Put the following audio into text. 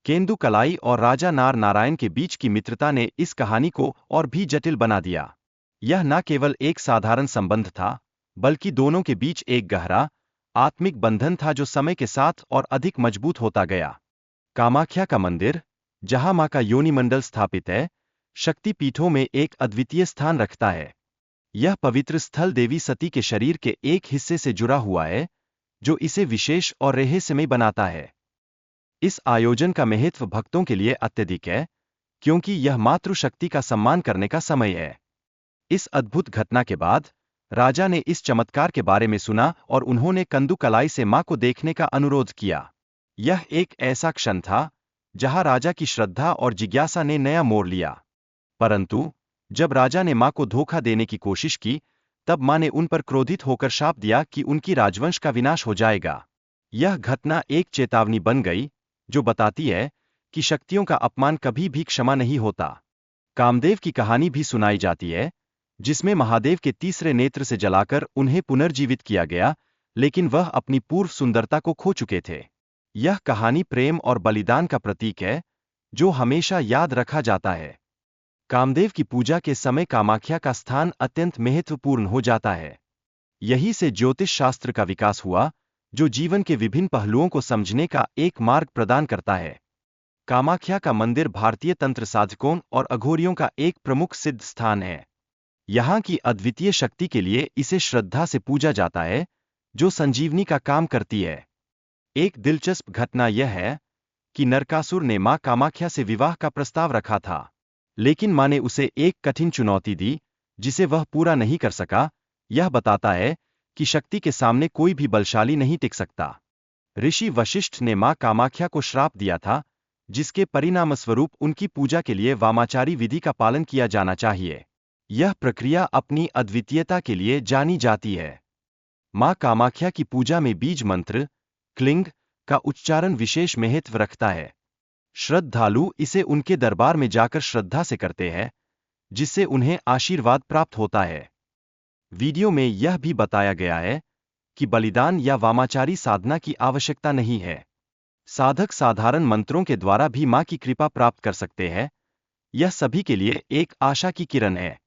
केंदु कलाई और राजा नार नारायण के बीच की मित्रता ने इस कहानी को और भी जटिल बना दिया। यह न केवल एक साधारण संबंध था, बल्कि दोनों के बीच एक गहरा, आत्मिक बंधन था जो समय के साथ और अधिक मजबूत होता गया। कामाख्या का मंदिर, जहां मां का योनिमंडल स्थापित है, शक्ति पीठों में एक अद्वितीय स्थान रखता है। यह पवित्र स्थल देवी सती के शरीर के एक हिस्से से जुड़ा हुआ है, जो इसे विशेष और रहस्यमय बनाता है। इस आयोजन का महत्व भक्तों के लिए अत्यधिक है, क्योंकि यह मातृशक्ति का सम्मान करने का समय है। इस अद्भुत घटना के बाद राजा ने इस चमत्कार के बारे में सुना और उन्होंने कंदु कलाई से मां को देखने का अनुरोध किया। यह एक ऐसा क्षण था जहां राजा की श्रद्धा और जिज्ञासा ने नया मोड़ लिया। परंतु जब राजा ने मां को धोखा देने की कोशिश की, तब मां ने उन पर क्रोधित होकर शाप दिया कि उनकी राजवंश का विनाश हो जाएगा। यह घटना एक चेतावनी बन गई, जो बताती है कि शक्तियों का अपमान कभी भी क्षमा नहीं होता। कामदेव की कहानी भी सुनाई जाती है, जिसमें महादेव के तीसरे नेत्र से जलाकर उन्हें पुनर्जीवित किया गया, लेकिन वह अपनी पूर्व सुंदरता को खो चुके थे। यह कहानी प्रेम और बलिदान का प्रतीक है, जो हमेशा याद रखा जाता है। कामदेव की पूजा के समय कामाख्या का स्थान अत्यंत महत्वपूर्ण हो जाता है। यही से ज्योतिष शास्त्र का विकास हुआ, जो जीवन के विभिन्न पहलुओं को समझने का एक मार्ग प्रदान करता है। कामाख्या का मंदिर भारतीय तंत्र साधकों और अघोरियों का एक प्रमुख सिद्ध स्थान है। यहाँ की अद्वितीय शक्ति के लिए इसे श्रद्धा से पूजा जाता है, जो संजीवनी का काम करती है। एक दिलचस्प घटना यह है कि नरकासुर ने मां कामाख्या से विवाह का प्रस्ताव रखा था, लेकिन मां ने उसे एक कठिन चुनौती दी, जिसे वह पूरा नहीं कर सका। यह बताता है कि शक्ति के सामने कोई भी बलशाली नहीं टिक सकता। ऋषि वशिष्ठ ने मां कामाख्या को श्राप दिया था, जिसके परिणामस्वरूप उनकी पूजा के लिए वामाचारी विधि का पालन किया जाना चाहिए। यह प्रक्रिया अपनी अद्वितीयता के लिए जानी जाती है। मां कामाख्या की पूजा में बीज मंत्र, क्लिंग, का उच्चारण विशेष महत्व रखता है। श्रद्धालु इसे उनके दरबार में जाकर श्रद्धा से करते हैं, जिससे उन्हें आशीर्वाद प्राप्त होता है। वीडियो में यह भी बताया गया है कि बलिदान या वामाचारी साधना की आवश्यकता नहीं है। साधक साधारण मंत्रों के द्वारा भी मां की कृपा प्राप्त कर सकते हैं। यह सभी के लिए एक आशा की किरण है।